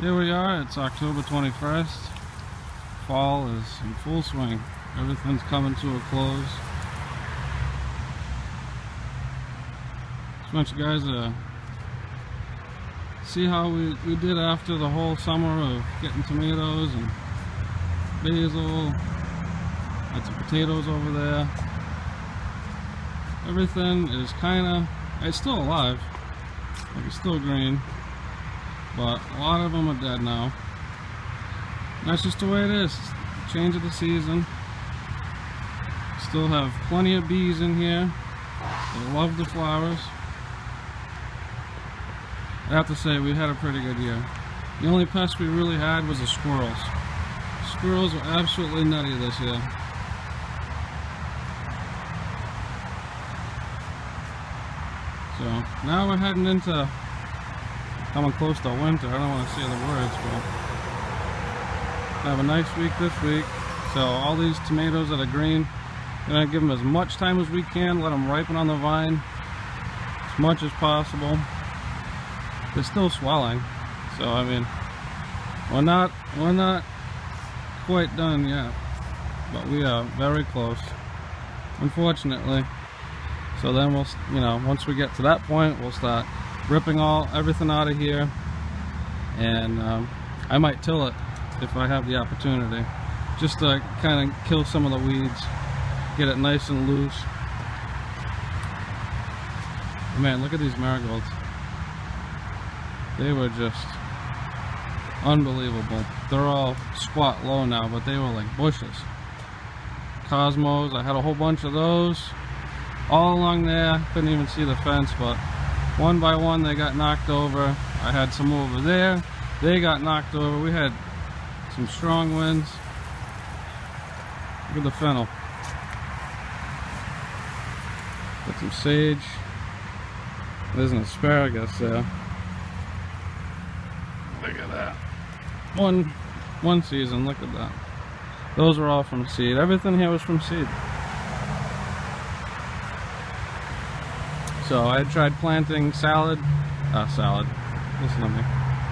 Here we are, it's October 21st. Fall is in full swing. Everything's coming to a close. Just want you guys to see how we did after the whole summer of getting tomatoes and basil. Got some potatoes over there. Everything is it's still alive. Like it's still green. But a lot of them are dead now. And that's just the way it is. Change of the season. Still have plenty of bees in here. They love the flowers. I have to say, we had a pretty good year. The only pest we really had was the squirrels. Squirrels were absolutely nutty this year. So now we're heading into coming close to winter. I don't want to say the words, but have a nice week this week. So all these tomatoes that are green, we're gonna give them as much time as we can, let them ripen on the vine as much as possible. They're still swelling, so I mean, we're not quite done yet, but we are very close, unfortunately. So then we'll, once we get to that point, we'll start ripping everything out of here, and I might till it if I have the opportunity, just to kind of kill some of the weeds, get it nice and loose. Man, look at these marigolds. They were just unbelievable. They're all squat low now, but they were like bushes. Cosmos, I had a whole bunch of those all along there. Couldn't even see the fence, but one by one they got knocked over. I had some over there, they got knocked over. We had some strong winds. Look at the fennel. Got some sage. There's an asparagus there. Look at that. One season, look at that. Those are all from seed. Everything here was from seed. So I had tried planting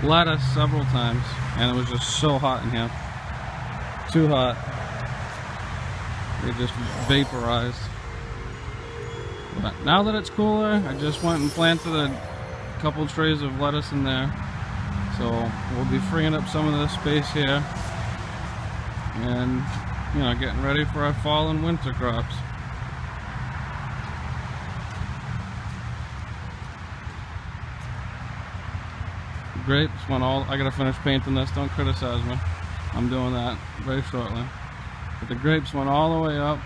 lettuce several times, and it was just so hot in here. Too hot. They just vaporized. But now that it's cooler, I just went and planted a couple trays of lettuce in there. So we'll be freeing up some of this space here, and getting ready for our fall and winter crops. Grapes went I gotta finish painting this, don't criticize me. I'm doing that very shortly. But the grapes went all the way up,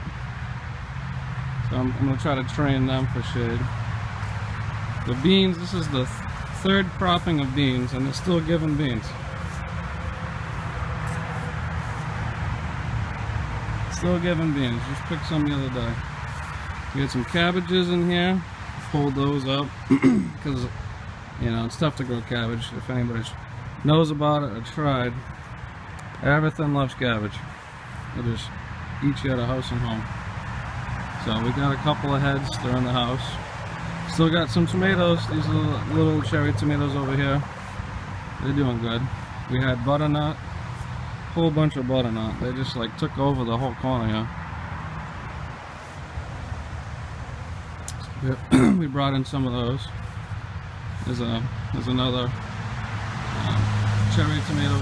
so I'm gonna try to train them for shade. The beans, this is the third cropping of beans, and they're still giving beans. Still giving beans. Just picked some the other day. We had some cabbages in here. Pulled those up because it's tough to grow cabbage. If anybody knows about it or tried, everything loves cabbage. It just eats you at a house and home. So we got a couple of heads. They're in the house. Still got some tomatoes. These are little cherry tomatoes over here. They're doing good. We had butternut, whole bunch of butternut. They just like took over the whole corner here. We brought in some of those. There's another cherry tomato.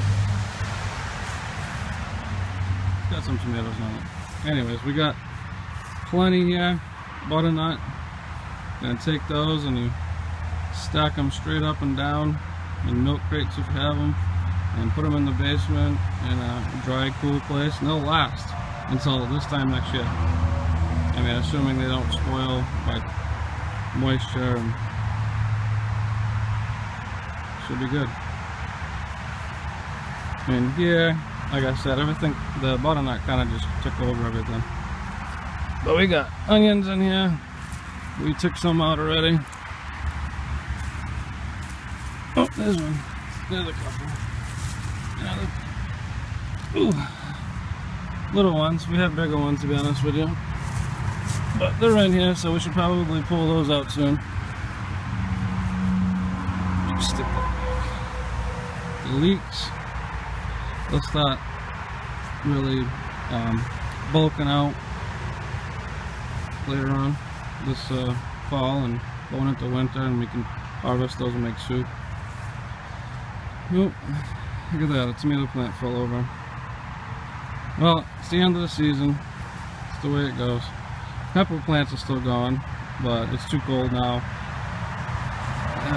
Got some tomatoes on it. Anyways, we got plenty here. Butternut. Gonna take those and you stack them straight up and down in milk crates if you have them, and put them in the basement in a dry, cool place, and they'll last until this time next year. I mean, assuming they don't spoil by moisture, and should be good. And here, like I said, everything, the butternut kind of just took over everything. But we got onions in here. We took some out already. Oh, there's one. There's a couple. Little ones. We have bigger ones, to be honest with you. But they're in here, so we should probably pull those out soon. Stick that the leeks, they'll start really bulking out later on this fall and going into winter, and we can harvest those and make soup. Oh, look at that, a tomato plant fell over. Well, it's the end of the season. It's the way it goes. Pepper plants are still going, but it's too cold now. I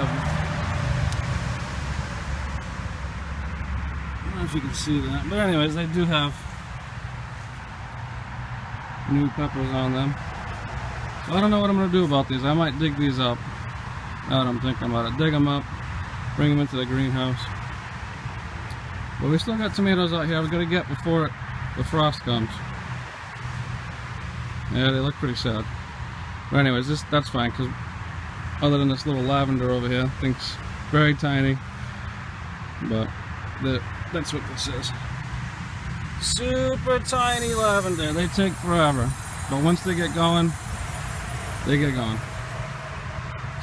don't know if you can see that, but anyways, they do have new peppers on them. So I don't know what I'm going to do about these. I might dig these up. Now that I'm thinking about it, dig them up, bring them into the greenhouse. But we still got tomatoes out here. We've got to get before the frost comes. Yeah, they look pretty sad. But anyways, that's fine, because other than this little lavender over here, I think it's very tiny. But that's what this is. Super tiny lavender. They take forever, but once they get going, they get going.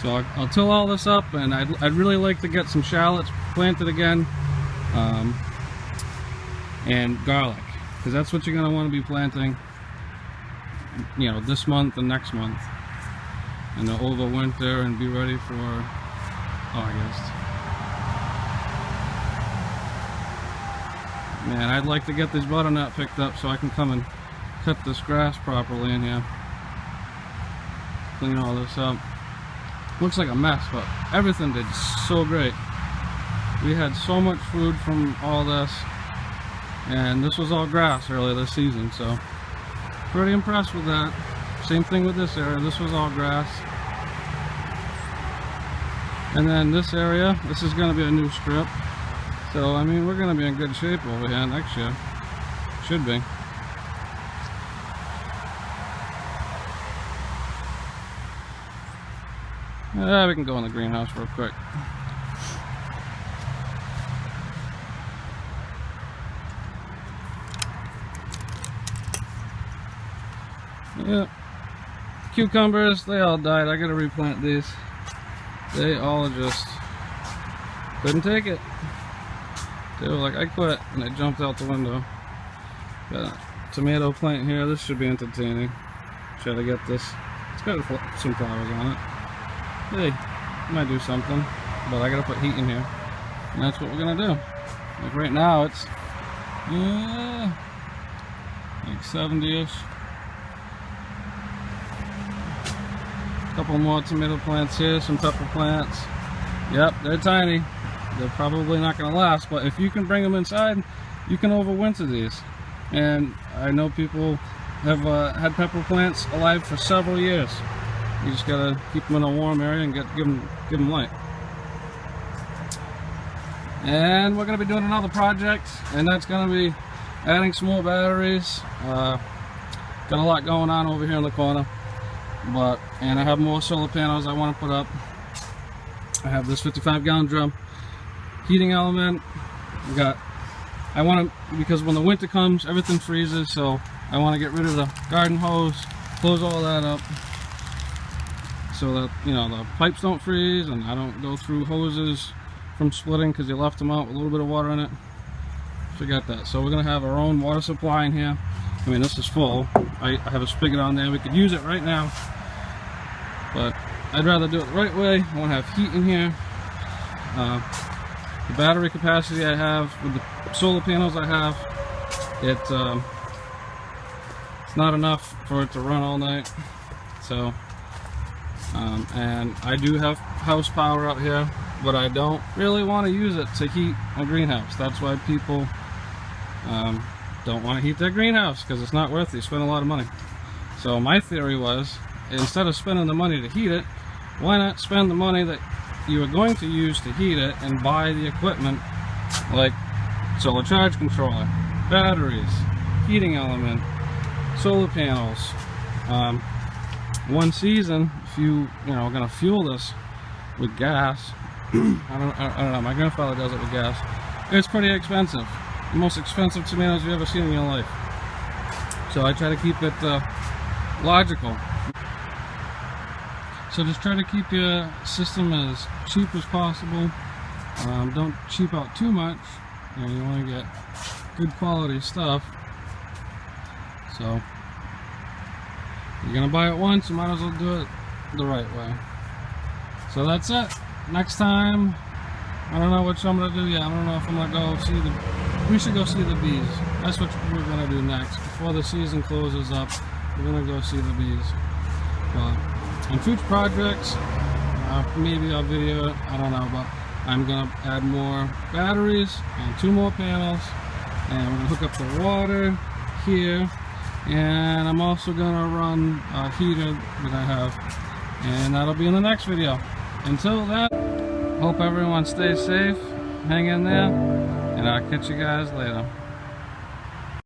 So I'll till all this up, and I'd really like to get some shallots planted again, and garlic, because that's what you're going to want to be planting, you know, this month and next month, and over winter, and be ready for August. Man, I'd like to get this butternut picked up so I can come and cut this grass properly in here. Clean all this up. Looks like a mess, but everything did so great. We had so much food from all this, and this was all grass earlier this season, so pretty impressed with that. Same thing with this area. This was all grass. And then this area, this is going to be a new strip. So, I mean, we're going to be in good shape over here next year. Should be. We can go in the greenhouse real quick. Yeah. Cucumbers, they all died. I got to replant these. They all just couldn't take it. They were like, I quit, and they jumped out the window. Got a tomato plant here. This should be entertaining. Try to get this. It's got some flowers on it. Hey, might do something, but I gotta put heat in here, and that's what we're gonna do. Like right now, it's like 70-ish. Couple more tomato plants here, some pepper plants. Yep, they're tiny. They're probably not going to last, but if you can bring them inside, you can overwinter these. And I know people have had pepper plants alive for several years. You just got to keep them in a warm area and give them light. And we're going to be doing another project, and that's going to be adding some more batteries. Got a lot going on over here in the corner, and I have more solar panels I want to put up. I have this 55-gallon drum heating element. I want to, because when the winter comes, everything freezes, so I want to get rid of the garden hose, close all that up, so that, you know, the pipes don't freeze and I don't go through hoses from splitting because you left them out with a little bit of water in it. Forget that. So we're going to have our own water supply in here. I mean, this is full. I have a spigot on there. We could use it right now, but I'd rather do it the right way. I want to have heat in here. The battery capacity I have with the solar panels I have, it's not enough for it to run all night. So, and I do have house power out here, but I don't really want to use it to heat a greenhouse. That's why people don't want to heat their greenhouse, because it's not worth it. You spend a lot of money. So my theory was, instead of spending the money to heat it, why not spend the money that you are going to use to heat it and buy the equipment like solar charge controller, batteries, heating element, solar panels. One season, if you know, gonna fuel this with gas, I don't know, my grandfather does it with gas. It's pretty expensive. The most expensive tomatoes you've ever seen in your life. So I try to keep it logical. So just try to keep your system as cheap as possible, Don't cheap out too much. You know, you want to get good quality stuff. So you're gonna buy it once, you might as well do it the right way. So that's it. Next time, I don't know what I'm gonna do yet. I don't know if I'm gonna go see we should go see the bees. That's what we're gonna do next. Before the season closes up, we're gonna go see the bees. But in future projects, maybe I'll video it, I don't know, but I'm gonna add more batteries and 2 more panels, and we're gonna hook up the water here, and I'm also gonna run a heater that I have, and that'll be in the next video. Until then, hope everyone stays safe, hang in there, and I'll catch you guys later.